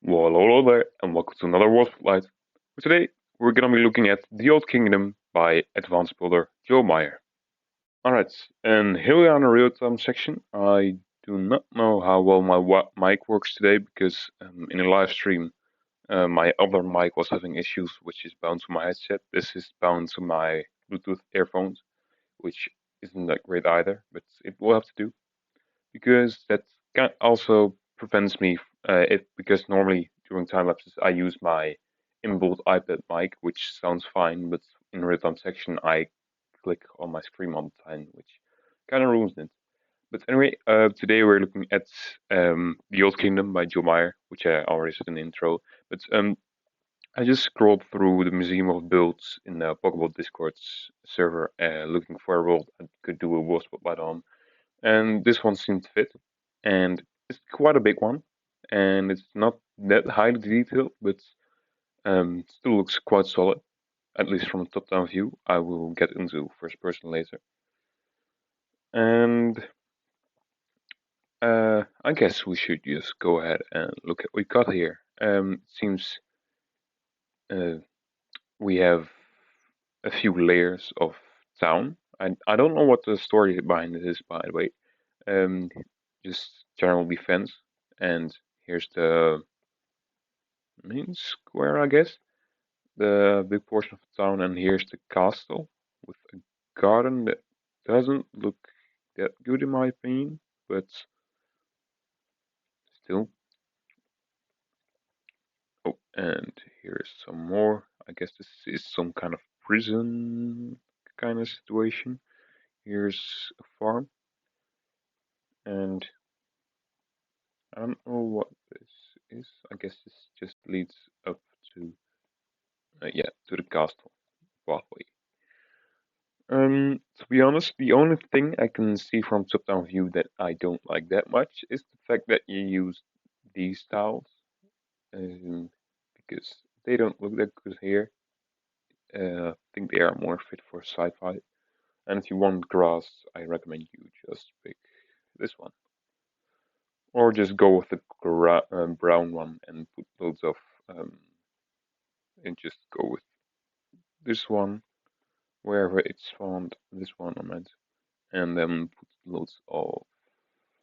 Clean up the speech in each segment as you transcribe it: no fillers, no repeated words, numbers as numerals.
Well, hello there, and welcome to another World Spotlight. Today, we're gonna be looking at The Old Kingdom by advanced builder Joemeir. Alright, and here we are in the real-time section. I do not know how well my mic works today because in a live stream, my other mic was having issues, which is bound to my headset. This is bound to my Bluetooth earphones, which isn't that great either, but it will have to do because that also prevents me because normally during time lapses I use my inbuilt iPad mic, which sounds fine, but in real-time section I click on my screen all the time, which kind of ruins it. But anyway, today we're looking at The Old Kingdom by Joemeir, which I already said in the intro. But I just scrolled through the Museum of Builds in the Pokeball Discord's server, looking for a world I could do a World Spotlight on, and this one seemed to fit, and it's quite a big one, and it's not that highly detailed, but still looks quite solid, at least from a top-down view. I will get into first person later, and I guess we should just go ahead and look at what we got here. It seems uh, we have a few layers of town. I don't know what the story behind it is, by the way. Um, just general defense, and here's the main square, I guess, the big portion of the town, and here's the castle with a garden that doesn't look that good in my opinion, but still. Oh, and here's some more. I guess this is some kind of prison kind of situation. Here's a farm, and I don't know what this is. I guess this just leads up to, yeah, to the castle pathway. To be honest, the only thing I can see from top-down view that I don't like that much is the fact that you use these tiles, because they don't look that good here. I think they are more fit for sci-fi. And if you want grass, I recommend you just pick this one, or just go with the brown one and put loads of, and just go with this one wherever it's found. This one I meant, and then put loads of,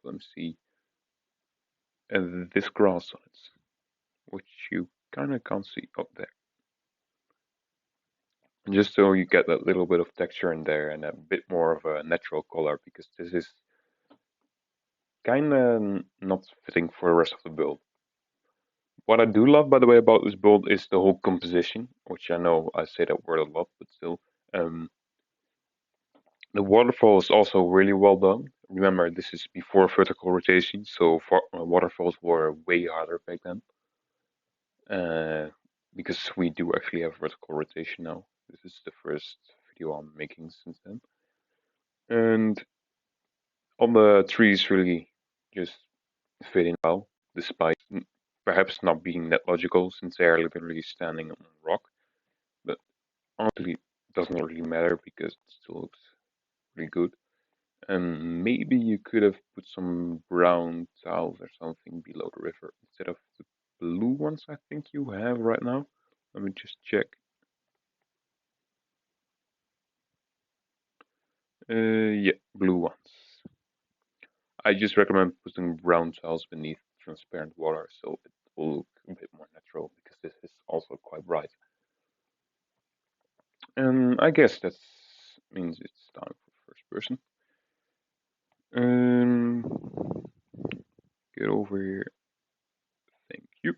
let me see, this grass on it, which you kind of can't see up there. And just so you get that little bit of texture in there and a bit more of a natural color, because this is kind of not fitting for the rest of the build. What I do love, by the way, about this build is the whole composition, which I know I say that word a lot, but still. The waterfall is also really well done. Remember, this is before vertical rotation, so waterfalls were way harder back then. Because we do actually have vertical rotation now. This is the first video I'm making since then. And all the trees really just fit in well, despite perhaps not being that logical since they are literally standing on rock. But honestly, it doesn't really matter because it still looks really good. And maybe you could have put some brown tiles or something below the river instead of the blue ones I think you have right now. Let me just check. Yeah, blue ones. I just recommend putting brown tiles beneath transparent water so it will look a bit more natural because this is also quite bright. And I guess that means it's time for first person. Get over here. Thank you.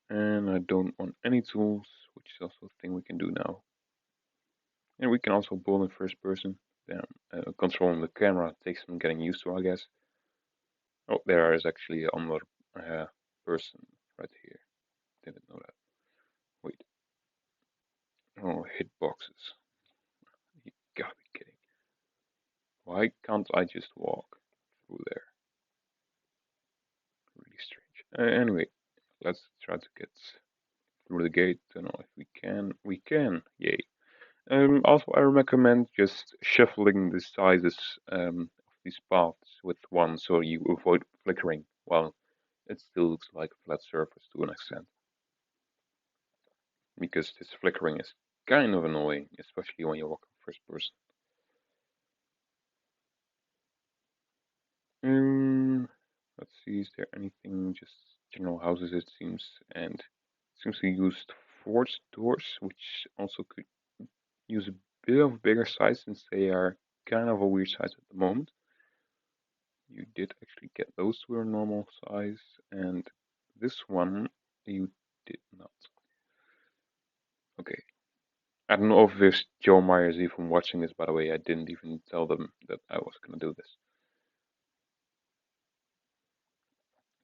And I don't want any tools, which is also a thing we can do now. And we can also build in first person. Then controlling the camera takes some getting used to, I guess. Oh, there is actually another person right here. Didn't know that. Wait. Oh, hitboxes. You gotta be kidding. Why can't I just walk through there? Really strange. Anyway, let's try to get through the gate. Don't know if we can. We can. Yay. Also, I recommend just shuffling the sizes of these paths with one so you avoid flickering while it still looks like a flat surface to an extent. Because this flickering is kind of annoying, especially when you walk in first person. Let's see, is there anything, just general houses it seems, and it seems to use forged doors, which also could use a bit of bigger size since they are kind of a weird size at the moment. You did actually get those to a normal size, and this one you did not. Okay. I don't know if this Joemeir is even watching this, by the way. I didn't even tell them that I was gonna do this.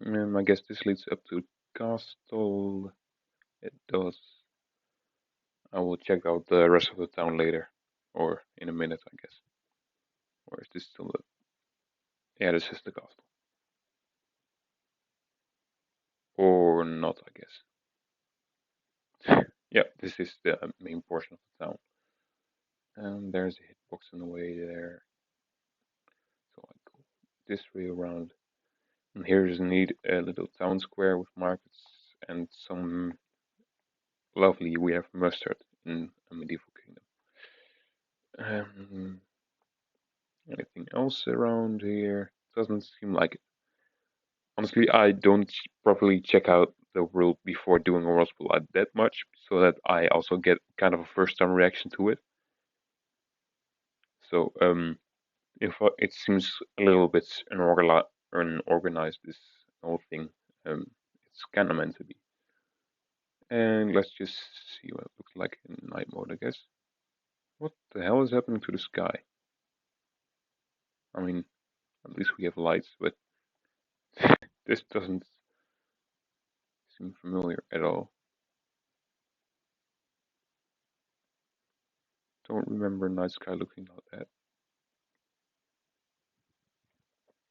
I guess this leads up to castle. It does. I will check out the rest of the town later, or in a minute, I guess. Or is this still the? Yeah, this is the castle, or not, I guess. Yeah, this is the main portion of the town, and there's a hitbox in the way there. So I go this way around, and here's a neat little town square with markets and some lovely. We have mustard in a medieval kingdom. Um, Anything else around here? Doesn't seem like it. Honestly, I don't properly check out the world before doing a world spotlight that much, so that I also get kind of a first-time reaction to it. So, if it seems a little bit unorganized, this whole thing, it's kind of meant to be. And let's just see what it looks like in night mode, I guess. What the hell is happening to the sky? I mean, at least we have lights, but this doesn't seem familiar at all. Don't remember night sky looking like that.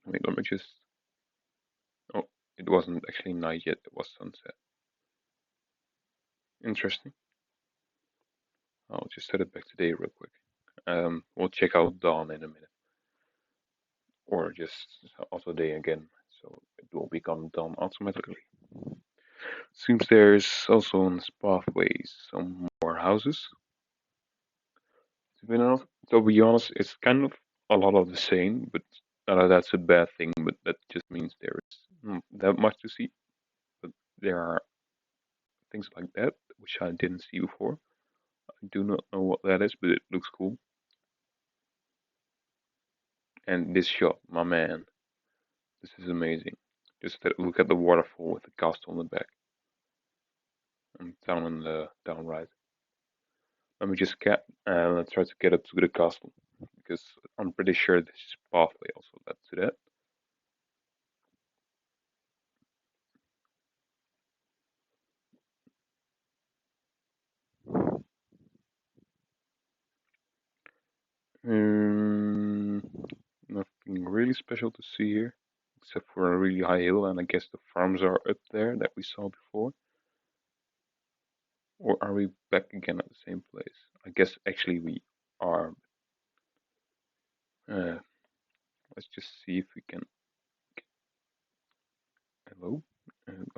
Wait, let me just. Oh, it wasn't actually night yet, it was sunset. Interesting. I'll just set it back to day real quick. We'll check out dawn in a minute. Or just also day again, so it will become dawn automatically. Seems there's also on this pathway some more houses. To be honest, it's kind of a lot of the same, but that's a bad thing, but that just means there is not that much to see. But there are things like that, which I didn't see before. I do not know what that is, but it looks cool. And this shot, my man, this is amazing. Just look at the waterfall with the castle on the back. And down on the down right. Let me just let's try to get up to the castle, because I'm pretty sure this pathway also led to that. Um, Nothing really special to see here, except for a really high hill, and I guess the farms are up there that we saw before. Or are we back again at the same place? I guess actually we are. Uh, let's just see if we can. Hello?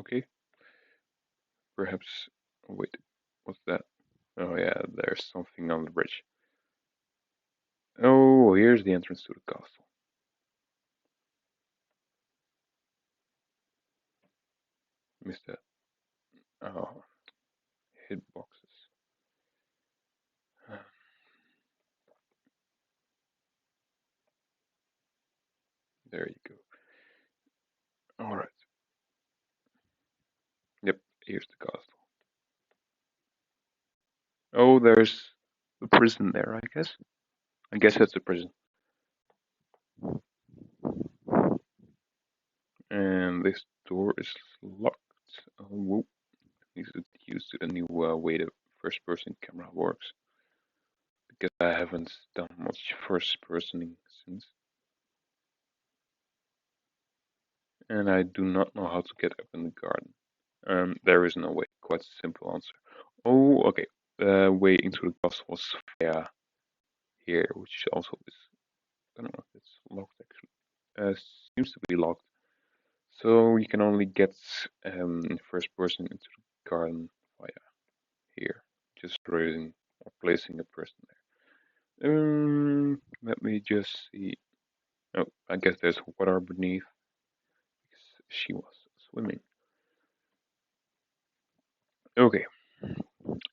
Okay, perhaps. Wait, what's that? Oh yeah, there's something on the bridge. Oh, here's the entrance to the castle. Missed that. Oh, hitboxes. There you go. All right. Yep, here's the castle. Oh, there's the prison there, I guess. I guess that's a prison. And this door is locked. Oh, whoop. Needs to get used to the new way the first person camera works. Because I haven't done much first personing since. And I do not know how to get up in the garden. There is no way. Quite a simple answer. Oh, okay. The way into the castle was via here, which also is. I don't know if it's locked actually. Seems to be locked. So you can only get first person into the garden via here, just raising or placing a person there. Let me just see. Oh, I guess there's water beneath because she was swimming. Okay.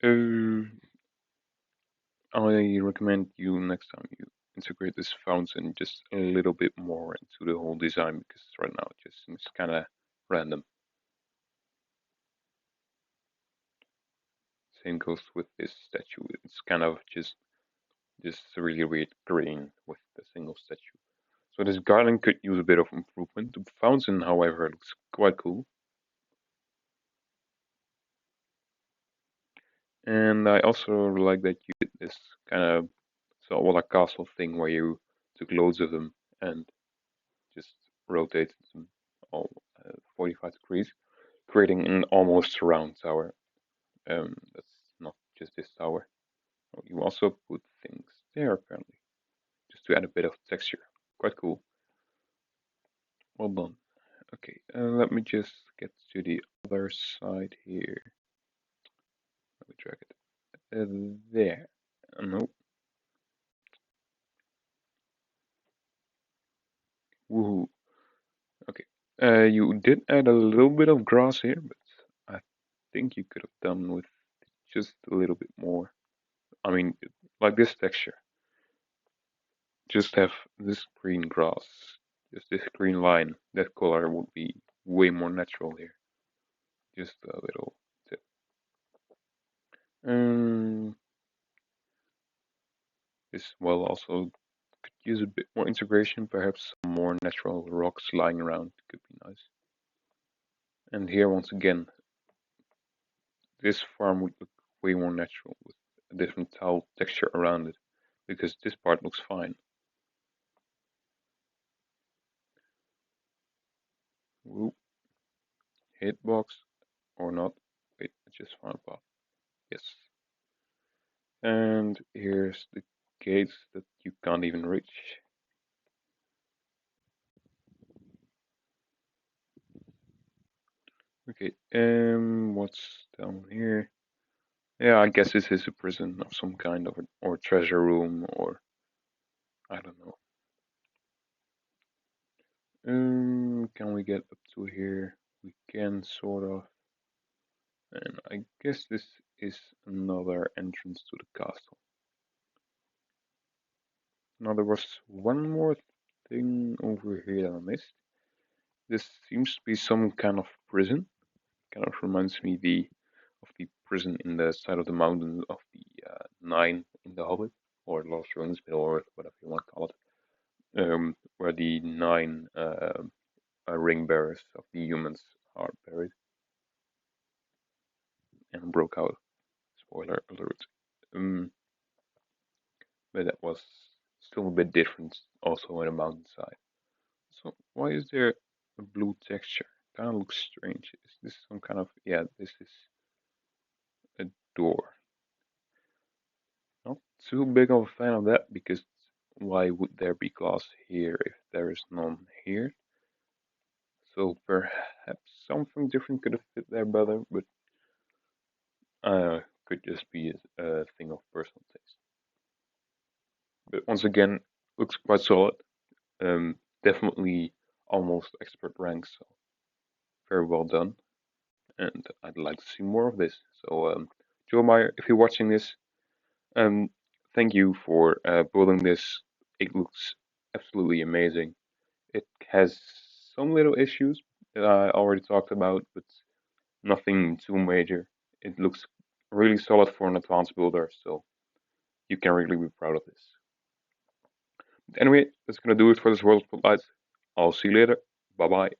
Uh, I recommend you next time you integrate this fountain just a little bit more into the whole design because right now it just seems kind of random. Same goes with this statue. It's kind of just really weird green with the single statue. So this garden could use a bit of improvement. The fountain, however, looks quite cool. And I also like that you did this kind of Salwala castle thing where you took loads of them and just rotated them all 45 degrees, creating an almost round tower. That's not just this tower. Oh, you also put things there apparently, just to add a bit of texture. Quite cool. Well done. Okay, let me just get to the other side here. Let me drag it. There. No. Woohoo. Okay. You did add a little bit of grass here, but I think you could have done with just a little bit more. I mean, like this texture. Just have this green grass, just this green line. That color would be way more natural here. Just a little tip. Um, this well also could use a bit more integration. Perhaps some more natural rocks lying around could be nice. And here once again, this farm would look way more natural with a different tile texture around it, because this part looks fine. Whoop, hitbox or not? Wait, I just found a path. Yes. And here's the gates that you can't even reach. Okay, what's down here? Yeah, I guess this is a prison of some kind of or treasure room or I don't know. Can we get up to here? We can sort of. And I guess this is another entrance to the castle. Now there was one more thing over here that I missed. This seems to be some kind of prison. Kind of reminds me of the prison in the side of the mountain of the Nine in the Hobbit, or Lost Ruins, Middle Earth, whatever you want to call it, where the nine ring bearers of the humans are buried and broke out. Spoiler alert. Um, but that was still a bit different, also on a mountainside. So why is there a blue texture? Kind of looks strange. Is this some kind of yeah? This is a door. Not too big of a fan of that because why would there be glass here if there is none here? So perhaps something different could have fit there better, but could just be a thing of personal taste. But once again, looks quite solid. Definitely almost expert rank, so very well done. And I'd like to see more of this. So, Joemeir, if you're watching this, um, thank you for building this. It looks absolutely amazing. It has some little issues that I already talked about, but nothing too major. It looks really solid for an advanced builder, so you can really be proud of this. But anyway, that's gonna do it for this World Spotlight. I'll see you later. Bye bye.